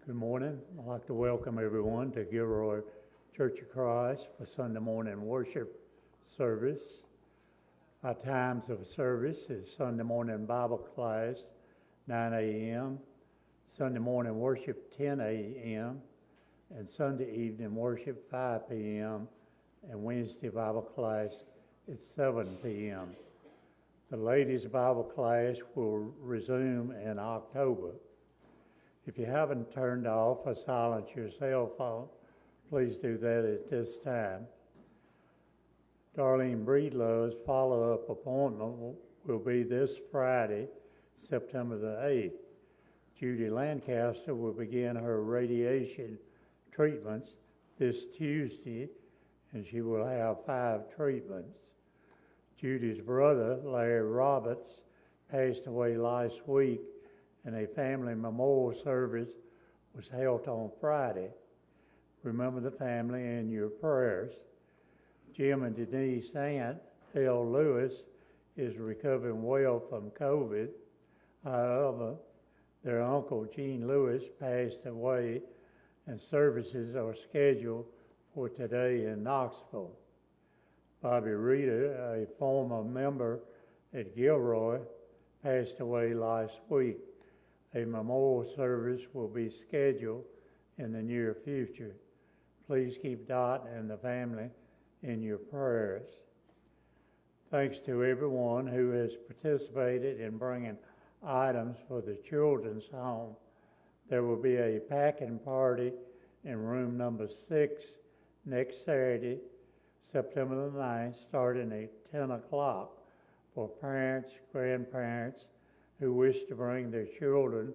Good morning. I'd like to welcome everyone to Gilroy Church of Christ for Sunday morning worship service. Our times of service is Sunday morning Bible class, 9 a.m., Sunday morning worship, 10 a.m., and Sunday evening worship, 5 p.m., and Wednesday Bible class at 7 p.m. The ladies' Bible class will resume in October. If you haven't turned off or silenced your cell phone, please do that at this time. Darlene Breedlove's follow-up appointment will be this Friday, September the 8th. Judy Lancaster will begin her radiation treatments this Tuesday, and she will have 5 treatments. Judy's brother, Larry Roberts, passed away last week, and a family memorial service was held on Friday. Remember the family in your prayers. Jim and Denise aunt, L. Lewis, is recovering well from COVID. However, their uncle, Gene Lewis, passed away, and services are scheduled for today in Knoxville. Bobby Reeder, a former member at Gilroy, passed away last week. A memorial service will be scheduled in the near future. Please keep Dot and the family in your prayers. Thanks to everyone who has participated in bringing items for the children's home. There will be a packing party in room number 6 next Saturday, September the 9th, starting at 10 o'clock for parents, grandparents, who wish to bring their children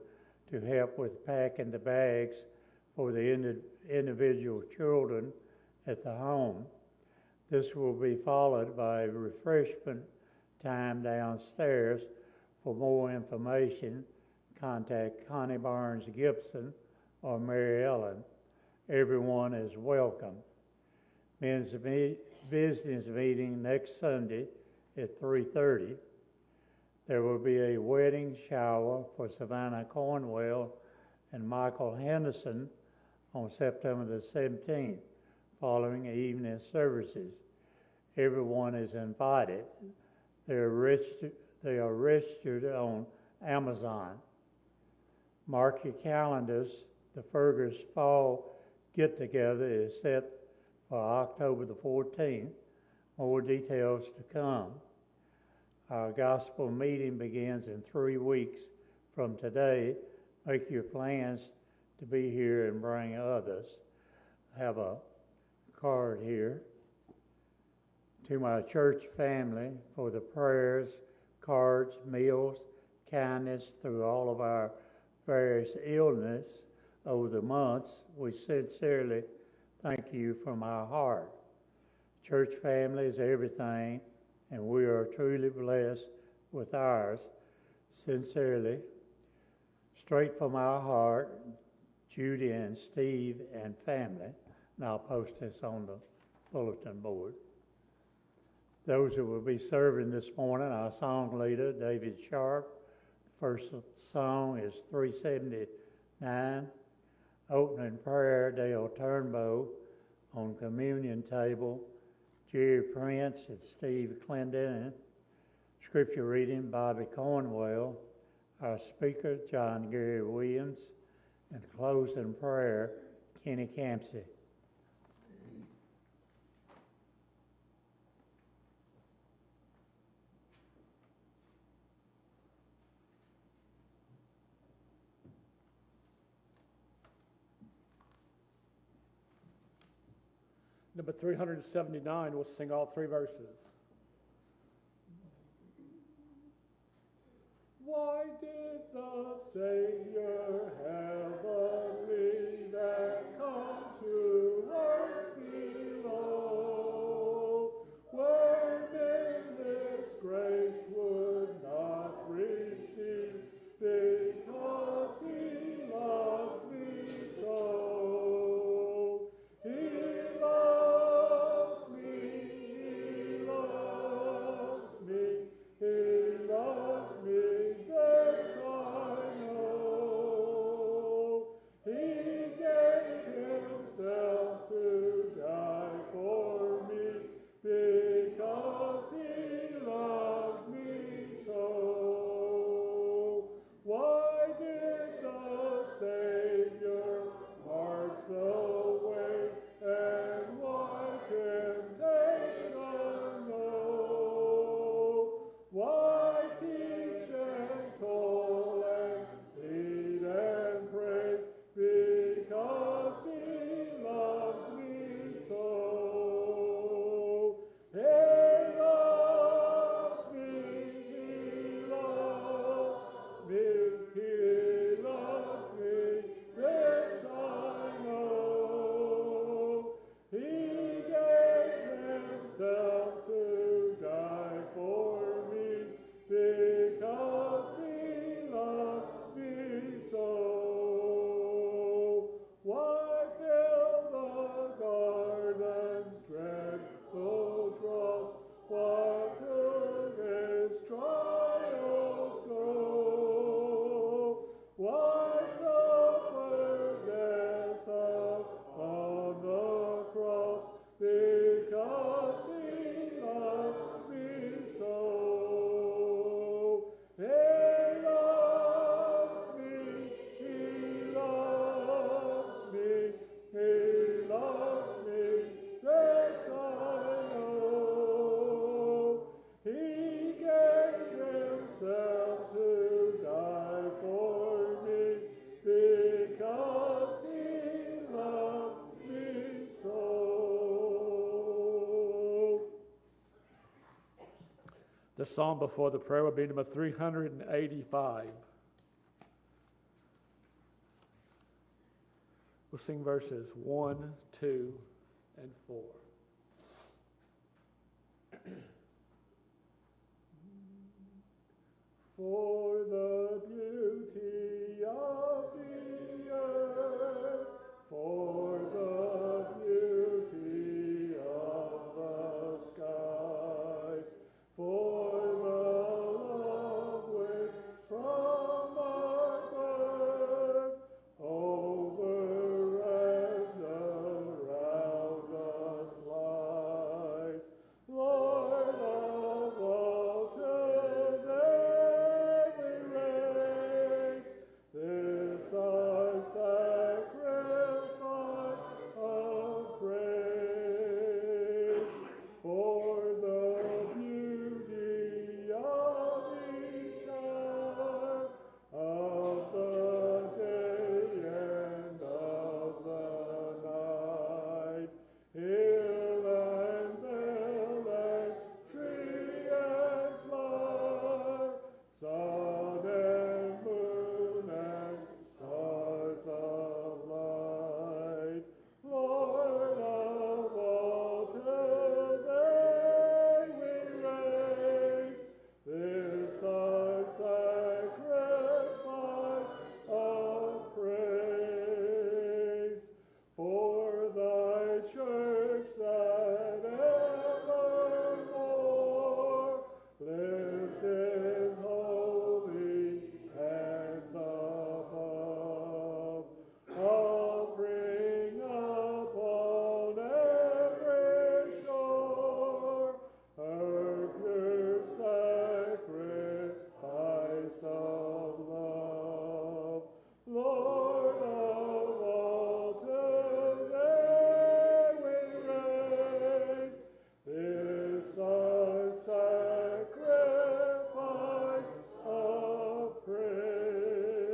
to help with packing the bags for the individual children at the home. This will be followed by refreshment time downstairs. For more information, contact Connie Barnes Gibson or Mary Ellen. Everyone is welcome. Men's business meeting next Sunday at 3:30. There will be a wedding shower for Savannah Cornwell and Michael Henderson on September the 17th, following evening services. Everyone is invited. They are registered on Amazon. Mark your calendars. The Fergus Fall get-together is set for October the 14th. More details to come. Our gospel meeting begins in 3 weeks from today. Make your plans to be here and bring others. I have a card here. To my church family for the prayers, cards, meals, kindness through all of our various illness over the months, we sincerely thank you from our heart. Church family is everything, and we are truly blessed with ours. Sincerely, straight from our heart, Judy and Steve and family. And I'll post this on the bulletin board. Those who will be serving this morning, our song leader, David Sharp. The first song is 379. Opening prayer, Dale Turnbow. On communion table, Jerry Prince and Steve Clendenin. Scripture reading, Bobby Cornwell. Our speaker, John Gary Williams. And closing prayer, Kenny Campsey. Number 379, we'll sing all 3 verses. Why did the Savior heavenly that come to earth below, where men this grace would not receive, because he loved me so? He The psalm before the prayer will be number 385. We'll sing verses 1, 2, and 4. For the beauty of the earth, for the beauty of the skies, for the love which from our birth over and around us lies, Lord of all today we raise this our sacrifice of praise for the beauty of each hour of the day and of the night. Hill and dale and tree and flower, sun and moon and stars of light, Lord of all, today we raise this our sacrifice of praise for thy church that evermore lifted holy hands above, offering upon every shore her pure sacrifice of love. Lord of all, today we raise this our sacrifice of praise.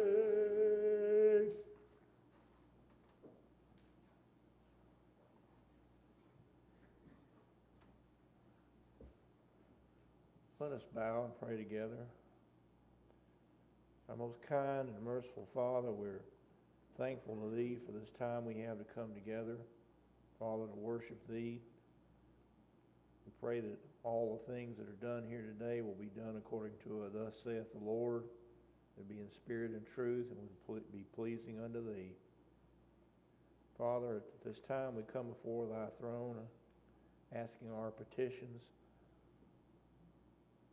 Let us bow and pray together. Our most kind and merciful Father, we're thankful to Thee for this time we have to come together, Father, to worship Thee. We pray that all the things that are done here today will be done according to thus saith the Lord. It be in spirit and truth, and will be pleasing unto Thee. Father, at this time we come before Thy throne, asking our petitions.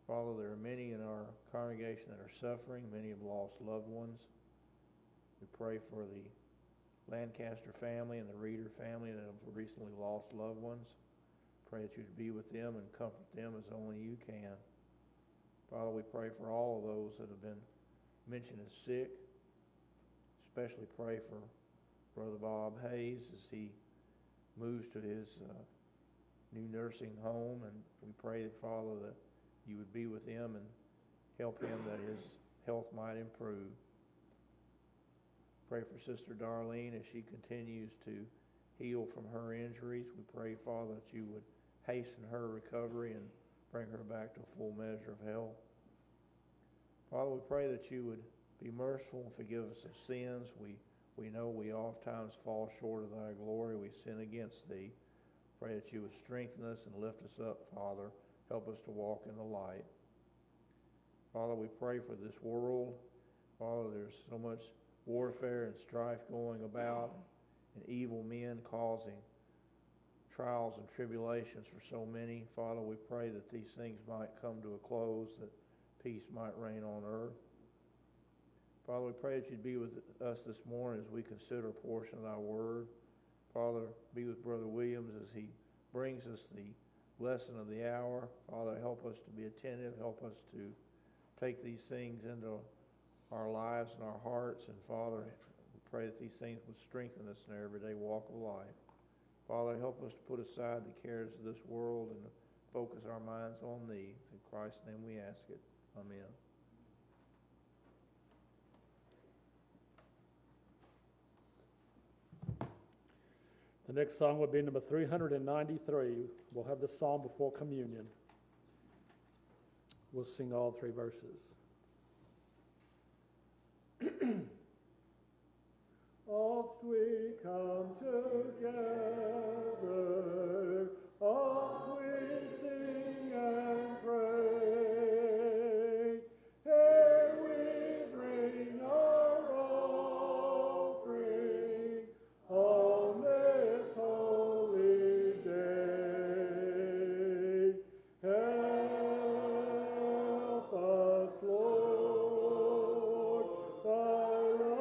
Father, there are many in our congregation that are suffering. Many have lost loved ones. We pray for the Lancaster family and the Reeder family that have recently lost loved ones. Pray that you'd be with them and comfort them as only you can. Father, we pray for all of those that have been mentioned as sick. Especially pray for Brother Bob Hayes as he moves to his new nursing home. And we pray that, Father, that you would be with him and help him that his health might improve. Pray for Sister Darlene as she continues to heal from her injuries. We pray, Father, that you would hasten her recovery and bring her back to a full measure of health. Father, we pray that you would be merciful and forgive us of sins. We know we oftentimes fall short of thy glory. We sin against thee. Pray that you would strengthen us and lift us up, Father. Help us to walk in the light. Father, we pray for this world. Father, there's so much warfare and strife going about, and evil men causing trials and tribulations for so many. Father, we pray that these things might come to a close, that peace might reign on earth. Father, we pray that you'd be with us this morning as we consider a portion of thy word. Father, be with Brother Williams as he brings us the lesson of the hour. Father, help us to be attentive. Help us to take these things into our lives and our hearts. And Father, we pray that these things would strengthen us in our everyday walk of life. Father, help us to put aside the cares of this world and to focus our minds on thee. In Christ's name we ask it. Amen. The next song will be number 393. We'll have the psalm before communion. We'll sing all three verses. Oft we come together, oft we sing and pray. Here we bring our offering on this holy day. Help us, Lord, thy love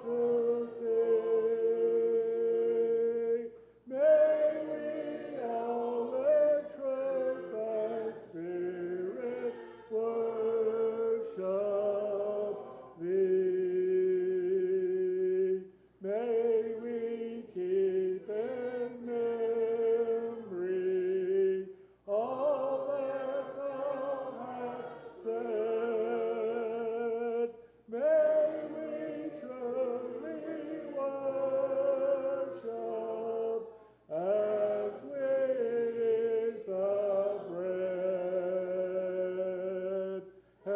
to sing. May we all in truth and spirit worship thee. May we keep in memory all that thou hast said. May we truly worship as we eat the bread. Help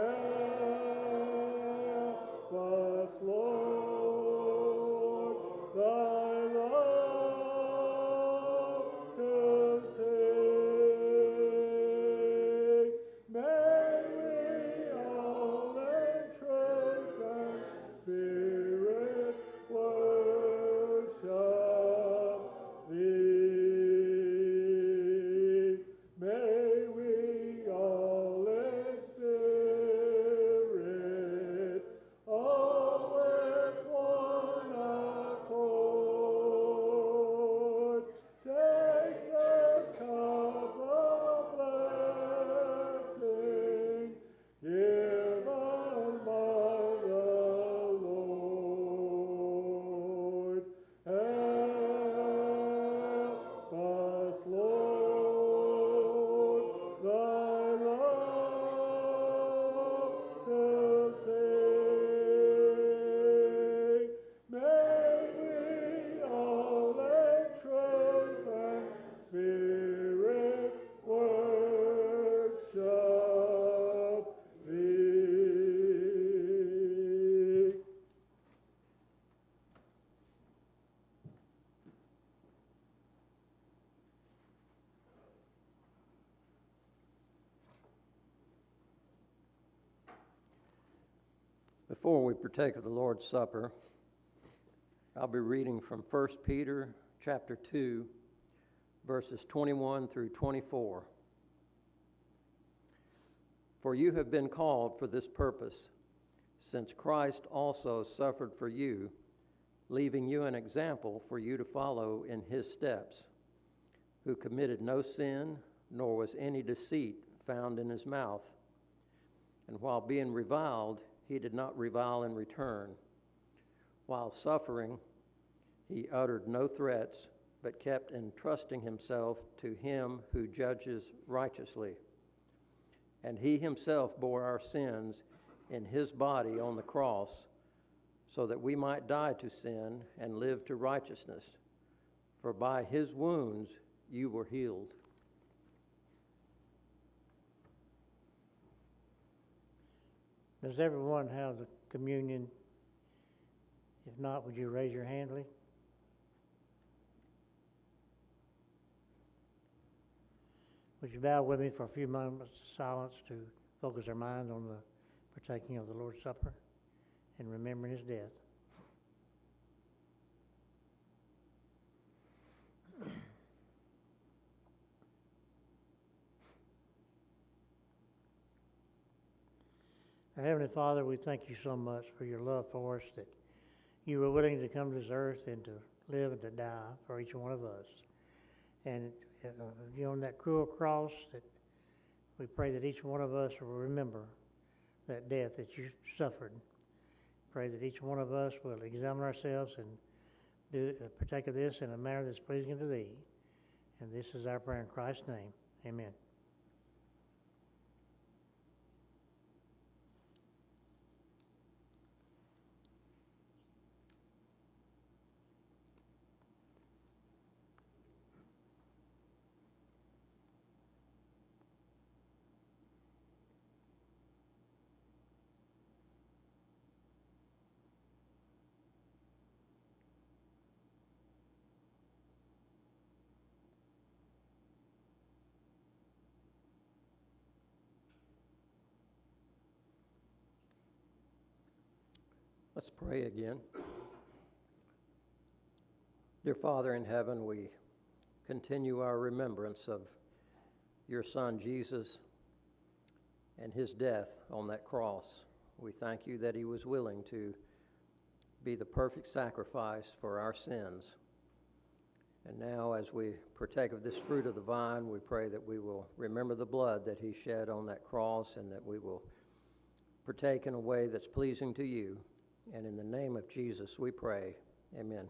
us, Lord, thy love to sing. May we all in truth and spirit worship thee. May we all in spirit, all with one accord, take this cup of blessing, given by the Lord. Help us, Lord, thy love to sing. May we all in truth and spirit worship thee. Before we partake of the Lord's Supper, I'll be reading from 1 Peter chapter 2, verses 21 through 24. For you have been called for this purpose, since Christ also suffered for you, leaving you an example for you to follow in his steps, who committed no sin, nor was any deceit found in his mouth. And while being reviled, he did not revile in return. While suffering, he uttered no threats, but kept entrusting himself to him who judges righteously. And he himself bore our sins in his body on the cross, so that we might die to sin and live to righteousness. For by his wounds you were healed. Does everyone have the communion? If not, would you raise your hand, Lee? Would you bow with me for a few moments of silence to focus our mind on the partaking of the Lord's Supper and remembering his death? Our Heavenly Father, we thank you so much for your love for us, that you were willing to come to this earth and to live and to die for each one of us. And on that cruel cross, that we pray that each one of us will remember that death that you suffered. Pray that each one of us will examine ourselves and partake of this in a manner that's pleasing to thee. And this is our prayer in Christ's name. Amen. Let's pray again. Dear Father in heaven, we continue our remembrance of your Son Jesus and his death on that cross. We thank you that he was willing to be the perfect sacrifice for our sins. And now as we partake of this fruit of the vine, we pray that we will remember the blood that he shed on that cross and that we will partake in a way that's pleasing to you. And in the name of Jesus we pray. Amen.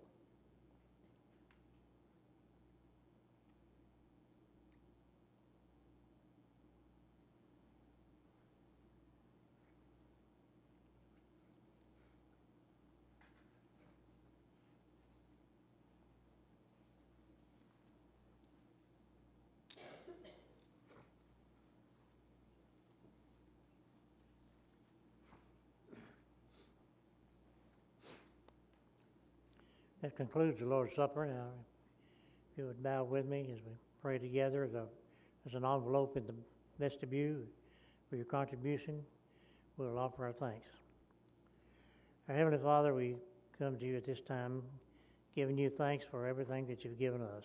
That concludes the Lord's Supper. Now, if you would bow with me as we pray together. There's an envelope in the vestibule for your contribution. We'll offer our thanks. Our Heavenly Father, we come to you at this time giving you thanks for everything that you've given us,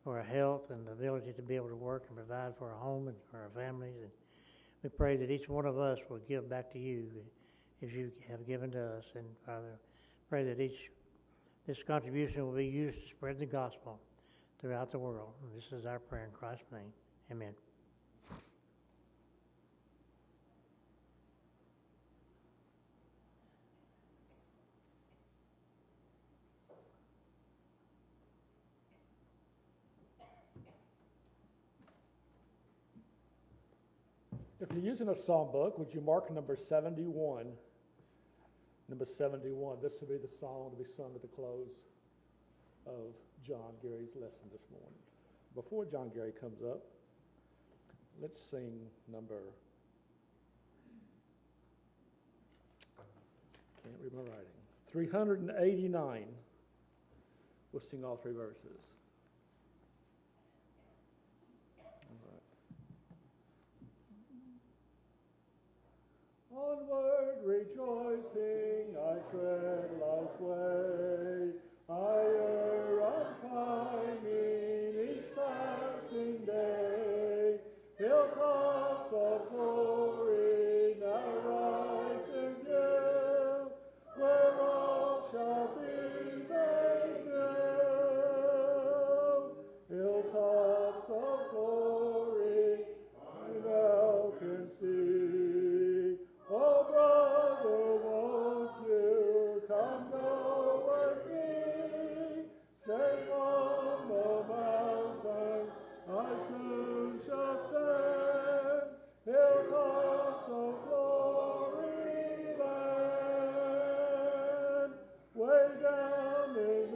for our health and the ability to be able to work and provide for our home and for our families. And we pray that each one of us will give back to you as you have given to us. And Father, pray that this contribution will be used to spread the gospel throughout the world. And this is our prayer in Christ's name. Amen. If you're using a psalm book, would you mark number 71? Number 71. This will be the song to be sung at the close of John Gary's lesson this morning. Before John Gary comes up, let's sing number, can't read my writing, 389. We'll sing all three verses. Onward rejoicing, I tread life's way, higher I'm climbing each passing day. Hilltops of glory now rise in view, where all shall be made new. Hilltops of glory I now can see. Oh, brother, won't you come go with me? Safe on the mountain, I soon shall stand. Hilltops of glory land. Way down in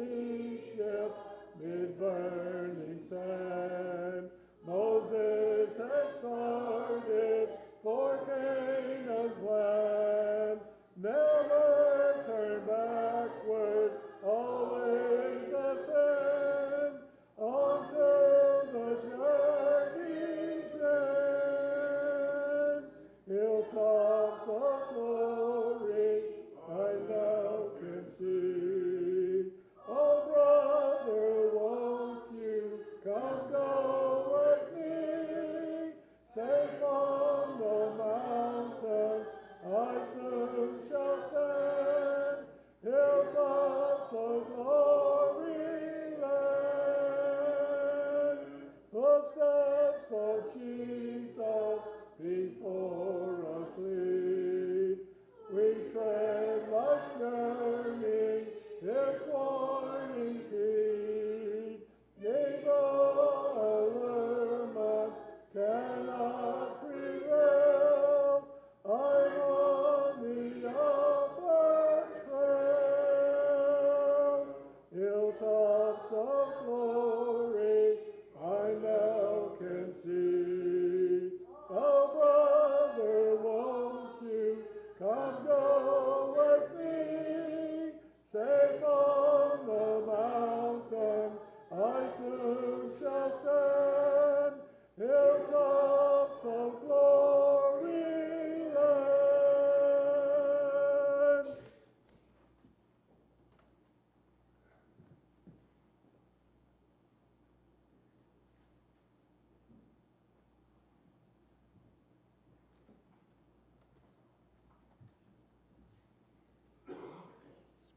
Egypt, mid burning sand, Moses has started for Canaan's land. Never turn backward, always ascend, until the journey's end. Hilltops of glory I now can see. Oh, brother, won't you come go with me? Safe on the mountain, I soon shall stand. Hilltops of glory land. Footsteps of Jesus before us lead. We tread life's journey, this warning heed. Evil allurements cannot prevail. I'm on the upward trail. Hilltops of glory I now can see. Oh, brother, won't you come go with me? Safe on the mountain, I soon shall stand. Hilltops of glory land.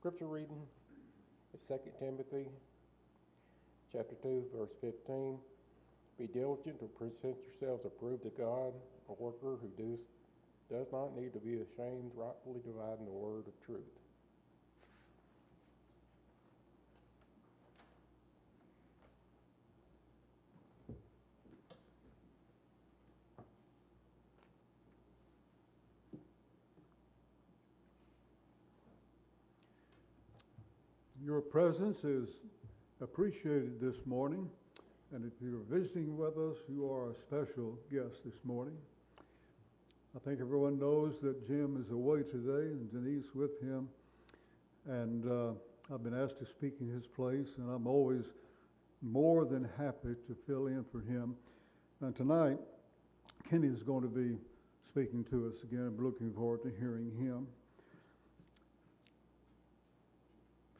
Scripture reading is 2 Timothy chapter 2, verse 15. Be diligent to present yourselves approved to God, a worker who does not need to be ashamed, rightfully dividing the word of truth. Your presence is appreciated this morning, and if you're visiting with us, you are a special guest this morning. I think everyone knows that Jim is away today and Denise with him, and I've been asked to speak in his place, and I'm always more than happy to fill in for him. And tonight, Kenny is going to be speaking to us again. I'm looking forward to hearing him.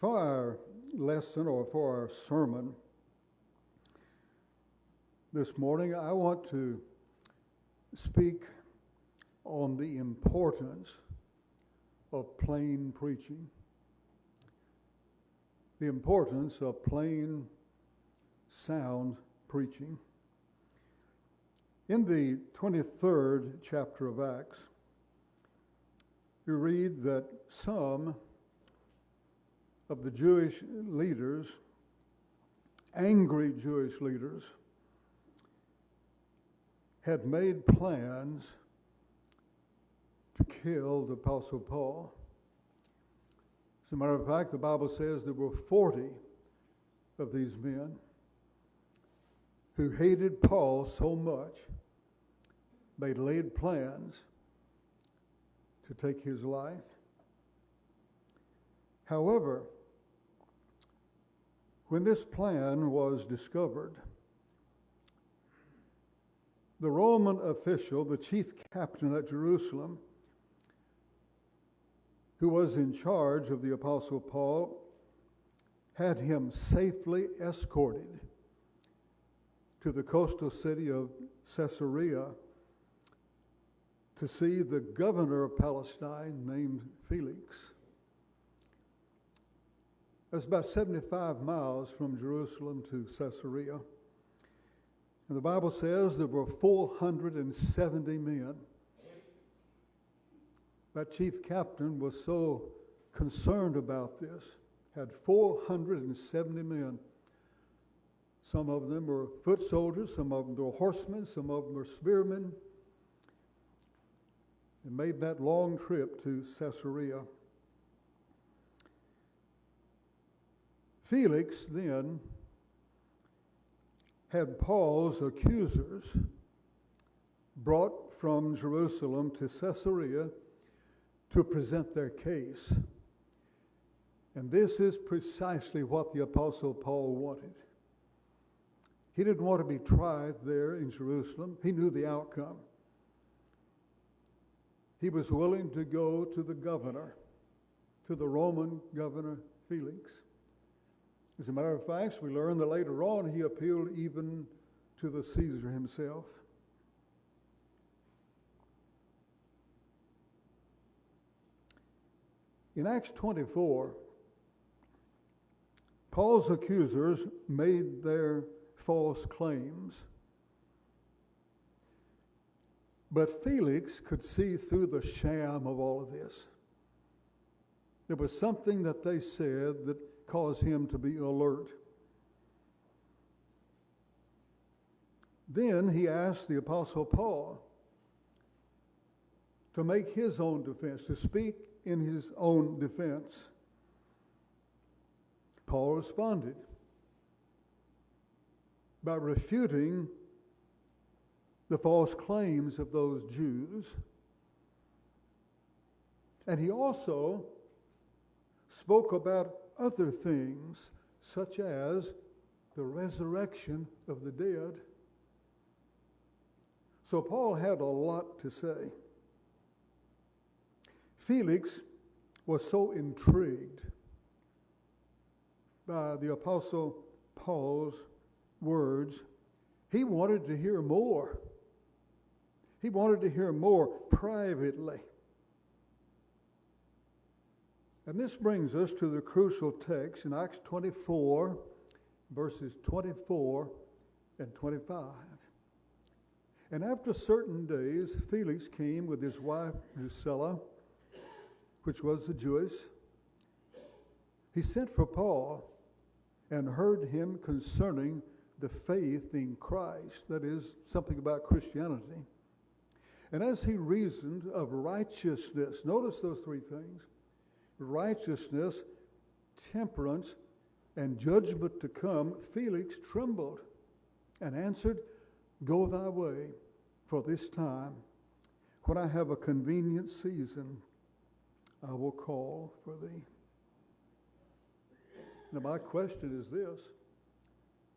For our lesson, or for our sermon this morning, I want to speak on the importance of plain preaching. The importance of plain, sound preaching. In the 23rd chapter of Acts, we read that some of the Jewish leaders, angry Jewish leaders, had made plans to kill the Apostle Paul. As a matter of fact, the Bible says there were 40 of these men who hated Paul so much they laid plans to take his life. However, when this plan was discovered, the Roman official, the chief captain at Jerusalem, who was in charge of the Apostle Paul, had him safely escorted to the coastal city of Caesarea to see the governor of Palestine named Felix. That's about 75 miles from Jerusalem to Caesarea. And the Bible says there were 470 men. That chief captain was so concerned about this, had 470 men. Some of them were foot soldiers, some of them were horsemen, some of them were spearmen. And made that long trip to Caesarea. Felix then had Paul's accusers brought from Jerusalem to Caesarea to present their case. And this is precisely what the Apostle Paul wanted. He didn't want to be tried there in Jerusalem. He knew the outcome. He was willing to go to the governor, to the Roman governor Felix. As a matter of fact, we learn that later on he appealed even to the Caesar himself. In Acts 24, Paul's accusers made their false claims. But Felix could see through the sham of all of this. There was something that they said that caused him to be alert. Then he asked the Apostle Paul to make his own defense, to speak in his own defense. Paul responded by refuting the false claims of those Jews. And he also spoke about other things, such as the resurrection of the dead. So Paul had a lot to say. Felix was so intrigued by the Apostle Paul's words, he wanted to hear more. He wanted to hear more privately. And this brings us to the crucial text in Acts 24, verses 24 and 25. And after certain days, Felix came with his wife Drusilla, which was a Jewess. He sent for Paul and heard him concerning the faith in Christ, that is, something about Christianity. And as he reasoned of righteousness, notice those three things: righteousness, temperance, and judgment to come, Felix trembled and answered, "Go thy way, for this time, when I have a convenient season, I will call for thee." Now my question is this: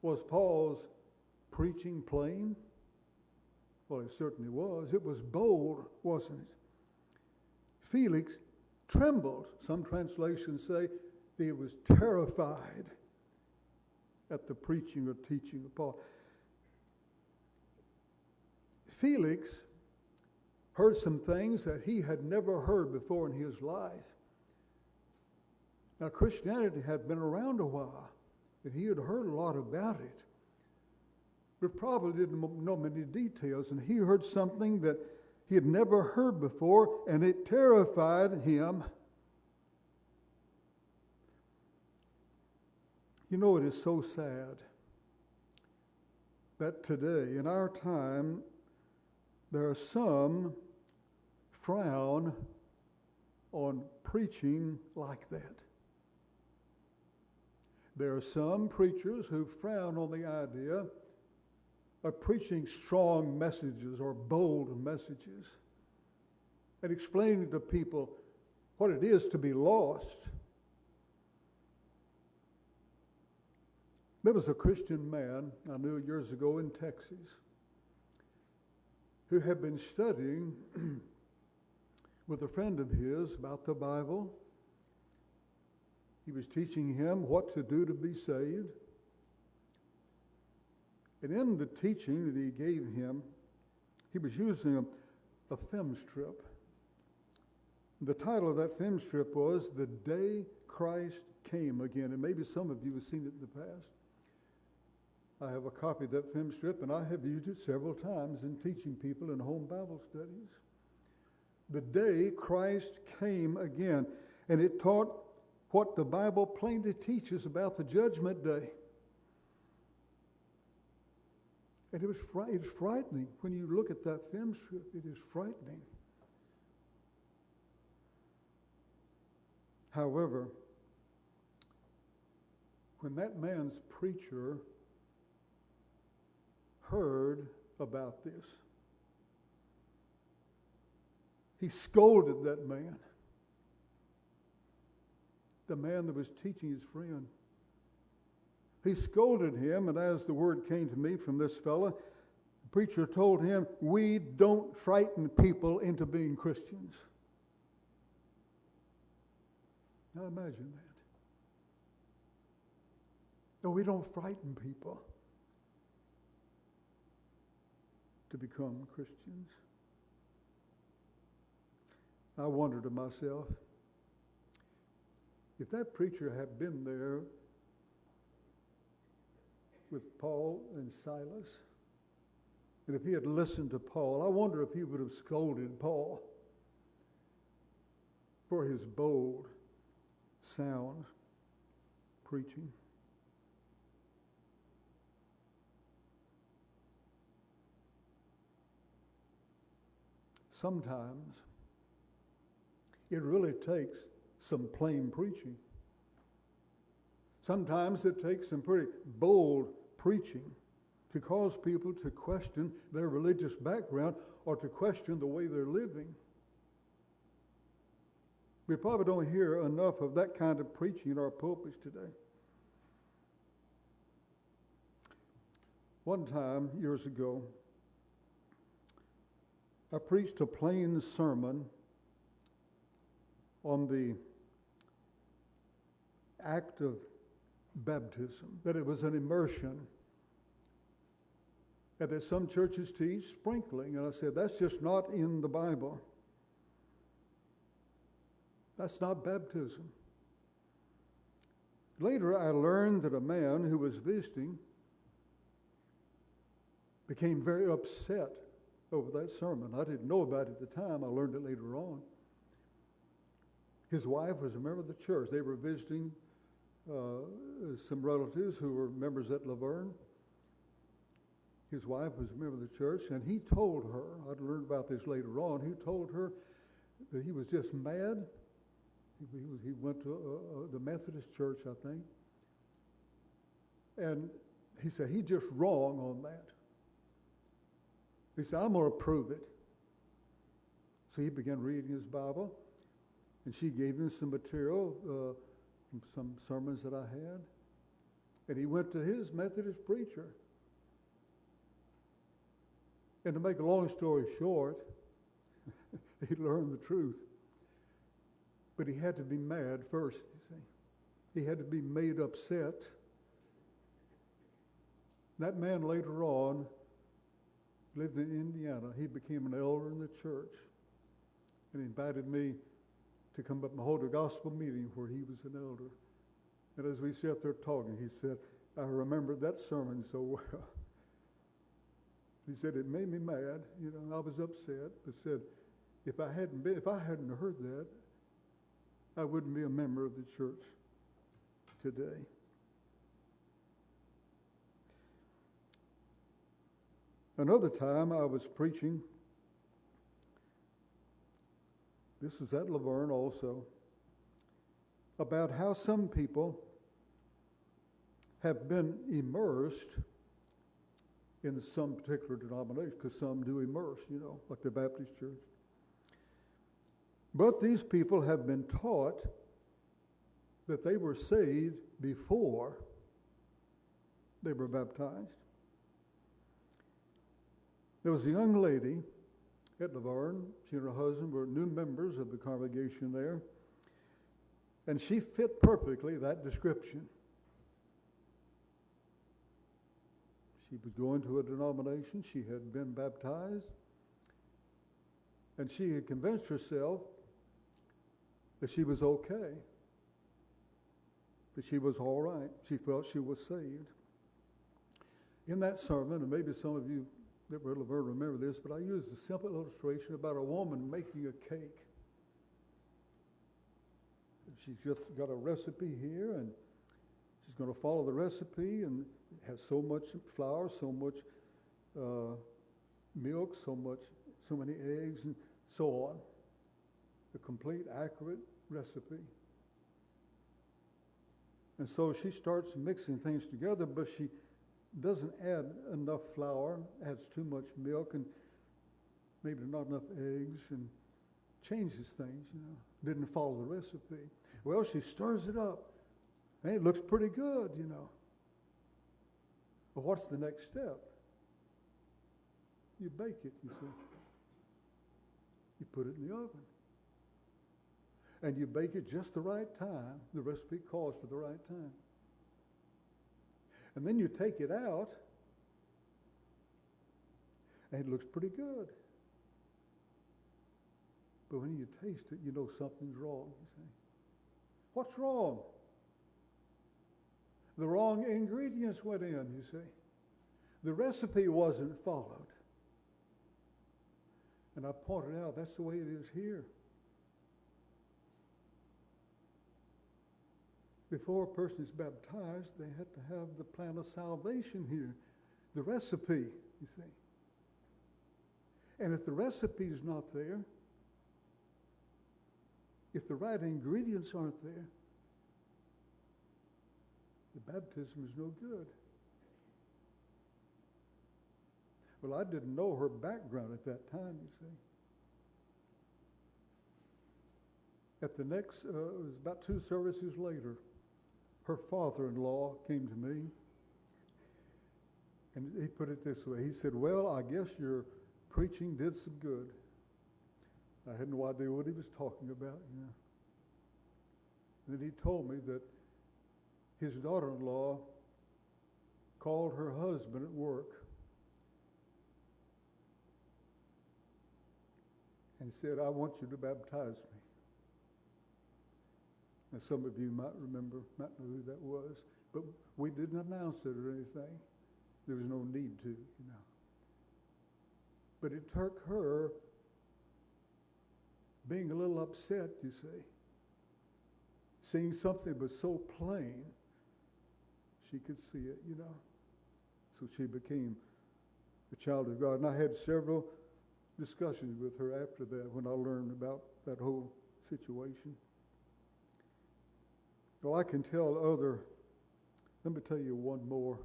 was Paul's preaching plain? Well, it certainly was. It was bold, wasn't it? Felix trembled. Some translations say he was terrified at the preaching or teaching of Paul. Felix heard some things that he had never heard before in his life. Now, Christianity had been around a while, and he had heard a lot about it, but probably didn't know many details. And he heard something that he had never heard before, and it terrified him. You know, it is so sad that today, in our time, there are some frown on preaching like that. There are some preachers who frown on the idea of preaching strong messages or bold messages and explaining to people what it is to be lost. There was a Christian man I knew years ago in Texas who had been studying with a friend of his about the Bible. He was teaching him what to do to be saved. And in the teaching that he gave him, he was using a film strip. The title of that film strip was "The Day Christ Came Again." And maybe some of you have seen it in the past. I have a copy of that film strip, and I have used it several times in teaching people in home Bible studies. The day Christ came again. And it taught what the Bible plainly teaches about the judgment day. And it's frightening. When you look at that film strip, it is frightening. However, when that man's preacher heard about this, he scolded that man, the man that was teaching his friend. He scolded him, and as the word came to me from this fella, the preacher told him, "We don't frighten people into being Christians." Now imagine that. No, we don't frighten people to become Christians. I wonder to myself, if that preacher had been there with Paul and Silas, and if he had listened to Paul, I wonder if he would have scolded Paul for his bold, sound preaching. Sometimes it really takes some plain preaching. Sometimes it takes some pretty bold preaching to cause people to question their religious background or to question the way they're living. We probably don't hear enough of that kind of preaching in our pulpits today. One time, years ago, I preached a plain sermon on the act of baptism, that it was an immersion, and that some churches teach sprinkling. And I said, that's just not in the Bible. That's not baptism. Later, I learned that a man who was visiting became very upset over that sermon. I didn't know about it at the time. I learned it later on. His wife was a member of the church. They were visiting some relatives who were members at Laverne. His wife was a member of the church, and he told her, I'd learned about this later on, he told her that he was just mad. He went to the Methodist church, I think. And he said, he's just wrong on that. He said, I'm going to prove it. So he began reading his Bible, and she gave him some material, from some sermons that I had. And he went to his Methodist preacher. And to make a long story short, he learned the truth. But he had to be mad first, you see. He had to be made upset. That man later on lived in Indiana. He became an elder in the church and invited me to come up and hold a gospel meeting where he was an elder. And as we sat there talking, he said, I remember that sermon so well. He said, it made me mad, you know, I was upset, but said, if I hadn't heard that, I wouldn't be a member of the church today. Another time I was preaching, this was at Laverne also, about how some people have been immersed in some particular denomination, because some do immerse, you know, like the Baptist church. But these people have been taught that they were saved before they were baptized. There was a young lady at Laverne. She and her husband were new members of the congregation there, and she fit perfectly that description. She was going to a denomination. She had been baptized, and she had convinced herself that she was okay, that she was all right. She felt she was saved. In that sermon, and maybe some of you that were at Laverne remember this, but I used a simple illustration about a woman making a cake. She's just got a recipe here, and she's going to follow the recipe, and it has so much flour, so much milk, so many eggs, and so on. A complete, accurate recipe. And so she starts mixing things together, but she doesn't add enough flour, adds too much milk, and maybe not enough eggs, and changes things, you know. Didn't follow the recipe. Well, she stirs it up, and it looks pretty good, you know. But what's the next step? You bake it, you see. You put it in the oven. And you bake it just the right time. The recipe calls for the right time. And then you take it out, and it looks pretty good. But when you taste it, you know something's wrong, you see. What's wrong? The wrong ingredients went in, you see. The recipe wasn't followed. And I pointed out that's the way it is here. Before a person is baptized, they have to have the plan of salvation here, the recipe, you see. And if the recipe is not there, if the right ingredients aren't there, the baptism is no good. Well, I didn't know her background at that time, you see. At the next, it was about 2 services later, her father-in-law came to me, and he put it this way. He said, well, I guess your preaching did some good. I had no idea what he was talking about, you know. And then he told me that his daughter-in-law called her husband at work and said, I want you to baptize me. And some of you might remember, might know who that was. But we didn't announce it or anything. There was no need to, you know. But it took her being a little upset, you see. Seeing something was so plain, she could see it, you know. So she became a child of God. And I had several discussions with her after that when I learned about that whole situation. Well, I can tell let me tell you one more.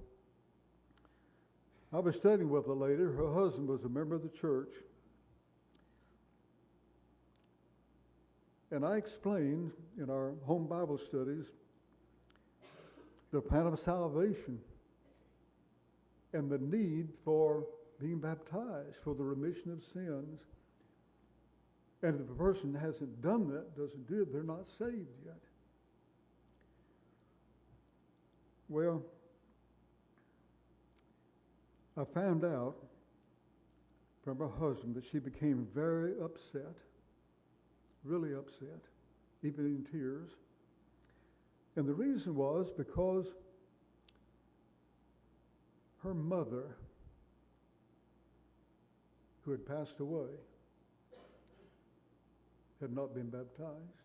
I was studying with a lady. Her husband was a member of the church. And I explained in our home Bible studies the plan of salvation and the need for being baptized for the remission of sins. And if the person hasn't done that, doesn't do it, they're not saved yet. Well, I found out from her husband that she became very upset, really upset, even in tears. And the reason was because her mother, who had passed away, had not been baptized.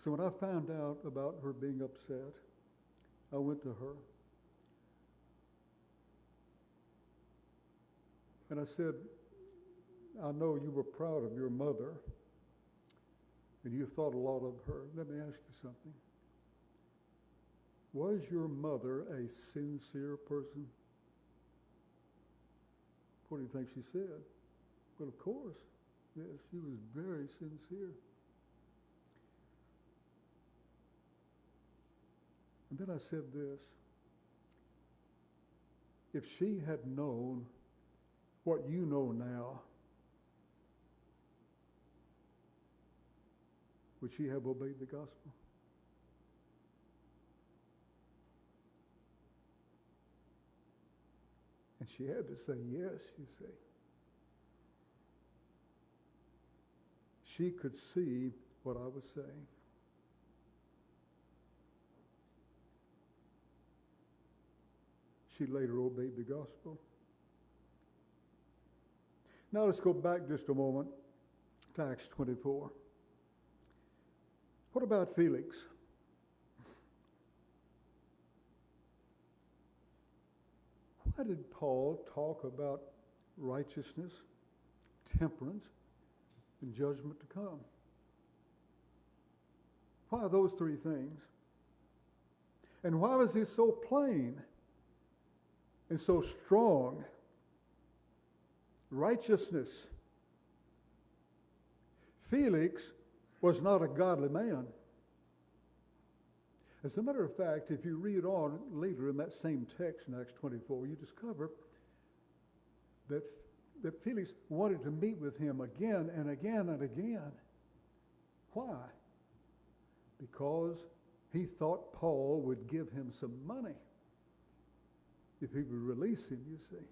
So when I found out about her being upset, I went to her. And I said, I know you were proud of your mother, and you thought a lot of her. Let me ask you something. Was your mother a sincere person? What do you think she said? Well, of course. Yes, she was very sincere. And then I said this. If she had known what you know now, would she have obeyed the gospel? And she had to say yes, you see. She could see what I was saying. She later obeyed the gospel. Now let's go back just a moment to Acts 24. What about Felix? Why did Paul talk about righteousness, temperance, and judgment to come? Why those three things? And why was he so plain and so strong? Righteousness. Felix was not a godly man. As a matter of fact, if you read on later in that same text in Acts 24, you discover that Felix wanted to meet with him again and again and again. Why? Because he thought Paul would give him some money if he would release him, you see.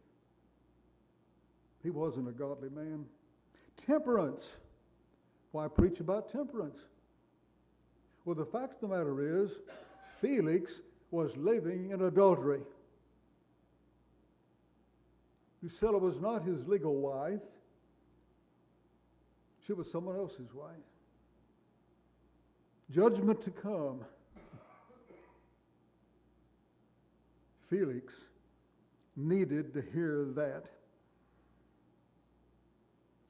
He wasn't a godly man. Temperance. Why preach about temperance? Well, the fact of the matter is, Felix was living in adultery. Drusilla was not his legal wife. She was someone else's wife. Judgment to come. Felix needed to hear that.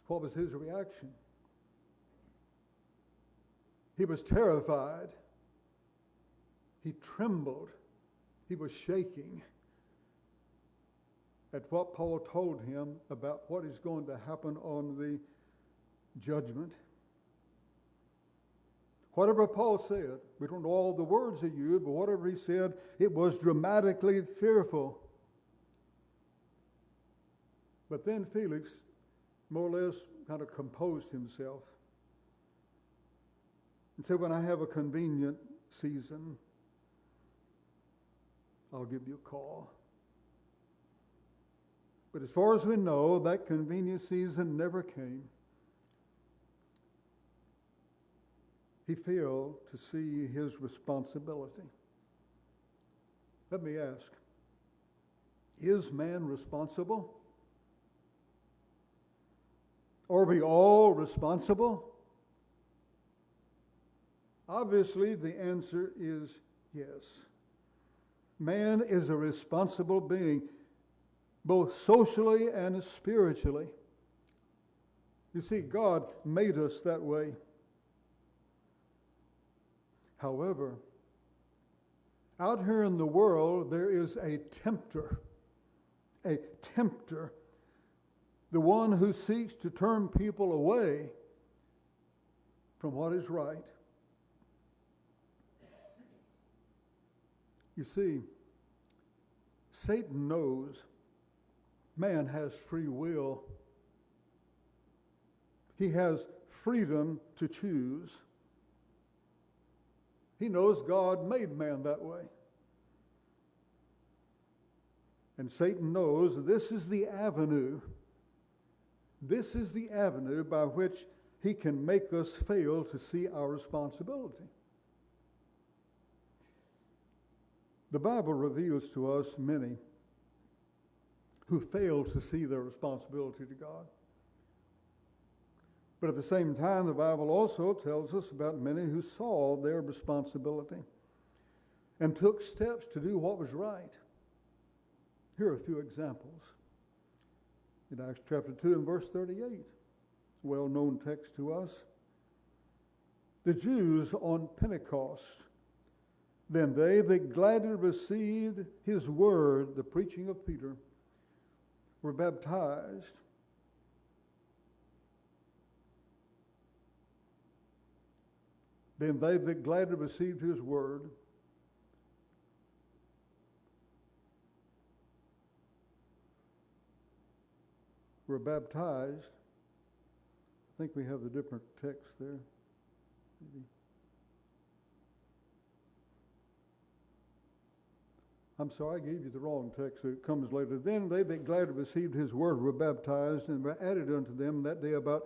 What was his reaction? He was terrified. He trembled. He was shaking at what Paul told him about what is going to happen on the judgment. Whatever Paul said, we don't know all the words he used, but whatever he said, it was dramatically fearful. But then Felix more or less kind of composed himself and said, when I have a convenient season, I'll give you a call. But as far as we know, that convenient season never came. he failed to see his responsibility. Let me ask, is man responsible? Are we all responsible? Obviously, the answer is yes. Man is a responsible being, both socially and spiritually. You see, God made us that way. However, out here in the world, there is a tempter, the one who seeks to turn people away from what is right. You see, Satan knows man has free will. He has freedom to choose. He knows God made man that way. And Satan knows this is the avenue. This is the avenue by which he can make us fail to see our responsibility. The Bible reveals to us many who fail to see their responsibility to God. But at the same time, the Bible also tells us about many who saw their responsibility and took steps to do what was right. Here are a few examples. In Acts chapter 2 and verse 38, it's a well-known text to us. The Jews on Pentecost, then they that gladly received his word, the preaching of Peter, were baptized. Then they that gladly received his word were baptized. I think we have a different text there. Maybe. I'm sorry, I gave you the wrong text. It comes later. Then they that gladly received his word were baptized, and were added unto them that day about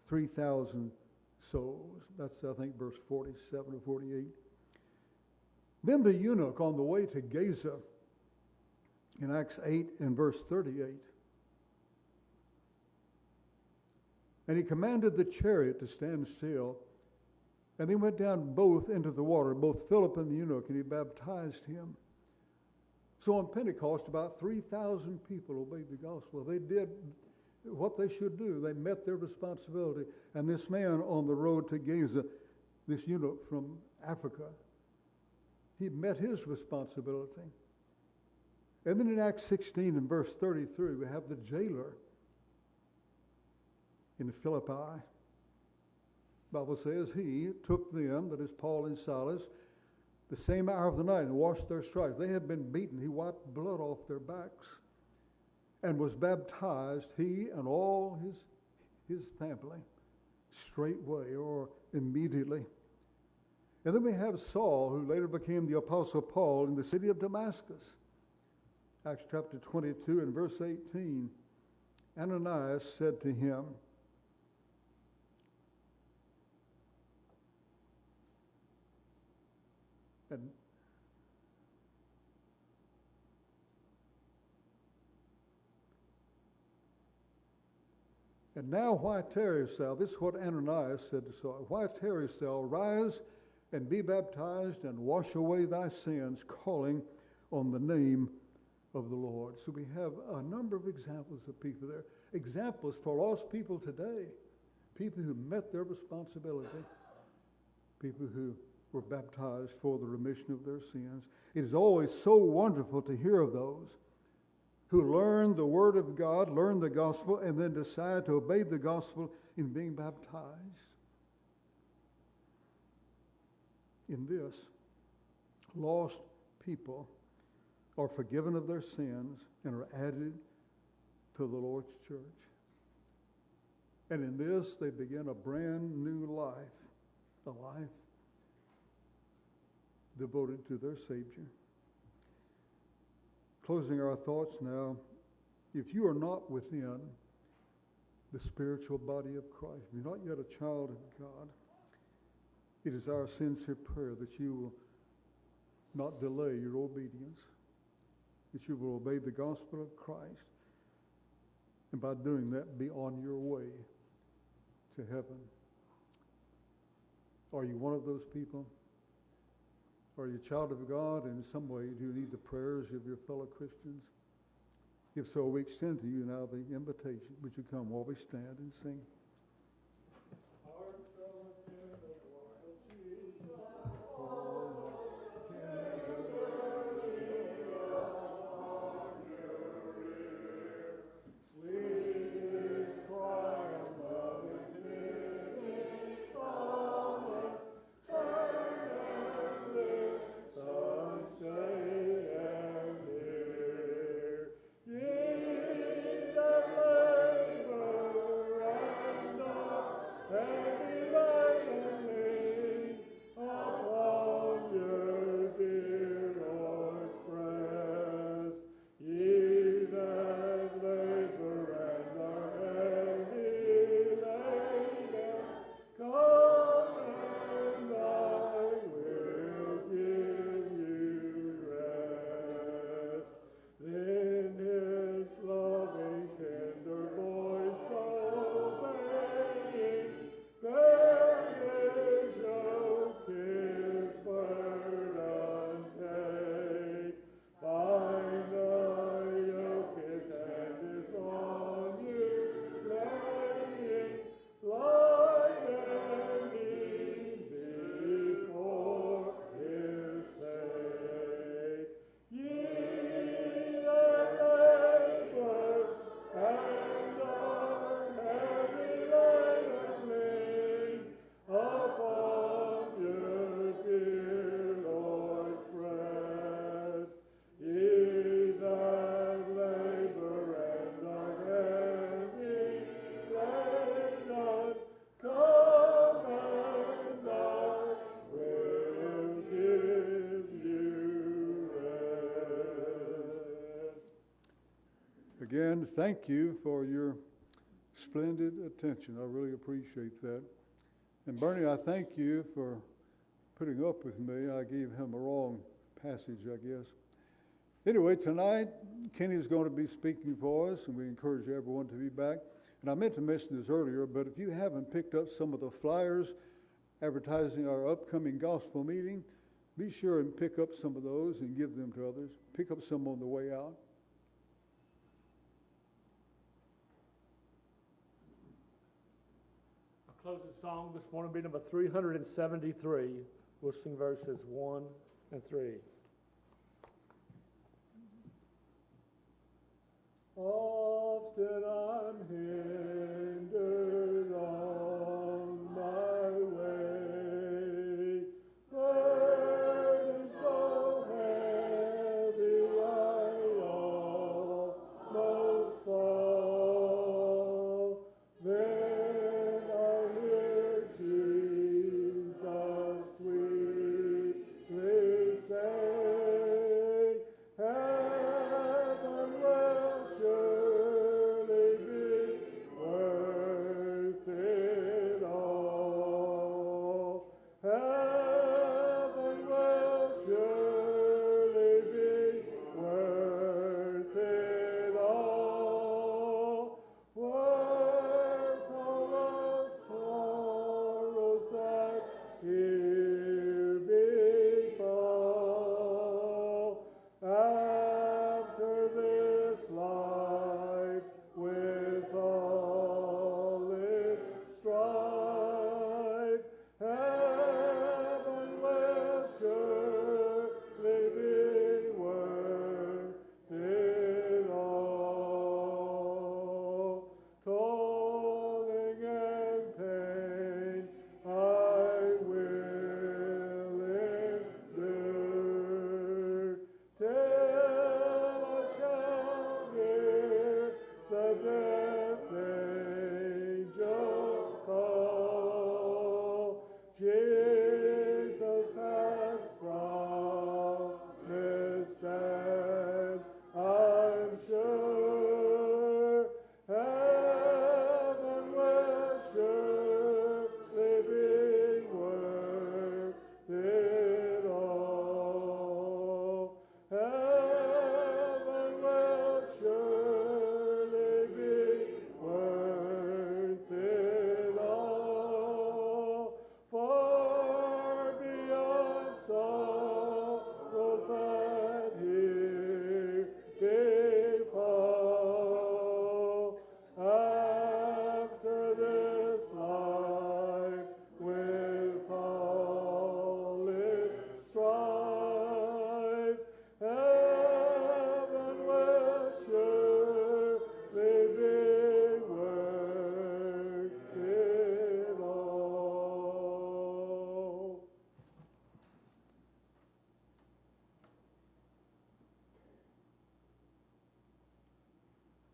3,000 souls. That's, I think, verse 47 or 48. Then the eunuch on the way to Gaza, in Acts 8 and verse 38, and he commanded the chariot to stand still, and they went down both into the water, both Philip and the eunuch, and he baptized him. So on Pentecost, about 3,000 people obeyed the gospel. They did what they should do. They met their responsibility. And this man on the road to Gaza, this eunuch from Africa, he met his responsibility. And then in Acts 16 and verse 33, we have the jailer in Philippi. The Bible says he took them, that is Paul and Silas, the same hour of the night and washed their stripes. They had been beaten. He wiped blood off their backs and was baptized, he and all his family, straightway or immediately. And then we have Saul, who later became the Apostle Paul, in the city of Damascus. Acts chapter 22 and verse 18. Ananias said to him, And now why tarriest thou? This is what Ananias said to Saul. Why tarriest thou? Rise and be baptized and wash away thy sins, calling on the name of the Lord. So we have a number of examples of people there. Examples for lost people today. People who met their responsibility. People who were baptized for the remission of their sins. It is always so wonderful to hear of those who learn the Word of God, learn the gospel, and then decide to obey the gospel in being baptized. In this, lost people are forgiven of their sins and are added to the Lord's church. And in this, they begin a brand new life, a life devoted to their Savior. Closing our thoughts now, if you are not within the spiritual body of Christ, you're not yet a child of God, It is our sincere prayer that you will not delay your obedience, that you will obey the gospel of Christ, and by doing that, be on your way to heaven. Are you one of those people? Are you a child of God, and in some way do you need the prayers of your fellow Christians? If so, we extend to you now the invitation. Would you come while we stand and sing? Again, thank you for your splendid attention. I really appreciate that. And Bernie, I thank you for putting up with me. I gave him a wrong passage, I guess. Anyway, tonight, Kenny's going to be speaking for us, and we encourage everyone to be back. And I meant to mention this earlier, but if you haven't picked up some of the flyers advertising our upcoming gospel meeting, be sure and pick up some of those and give them to others. Pick up some on the way out. Closing song this morning will be number 373. We'll sing verses 1 and 3. Often I'm hindered on my way, burden so heavy I almost fall. Then I hear Jesus sweetly say,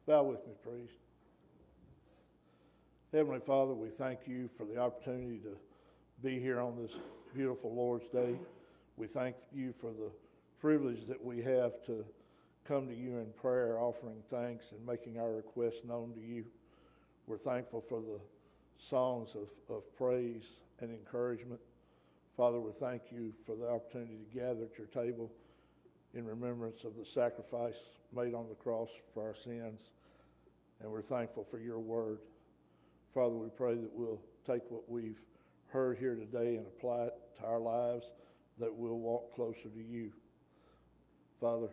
Bow with me, please. Heavenly Father, we thank you for the opportunity to be here on this beautiful Lord's Day. We thank you for the privilege that we have to come to you in prayer, offering thanks and making our requests known to you. We're thankful for the songs of praise and encouragement. Father, we thank you for the opportunity to gather at your table in remembrance of the sacrifice made on the cross for our sins. And we're thankful for your word. Father, we pray that we'll take what we've heard here today and apply it to our lives, that we'll walk closer to you. Father,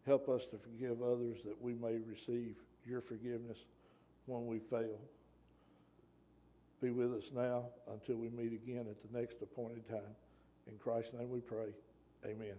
help us to forgive others that we may receive your forgiveness when we fail. Be with us now until we meet again at the next appointed time. In Christ's name we pray. Amen.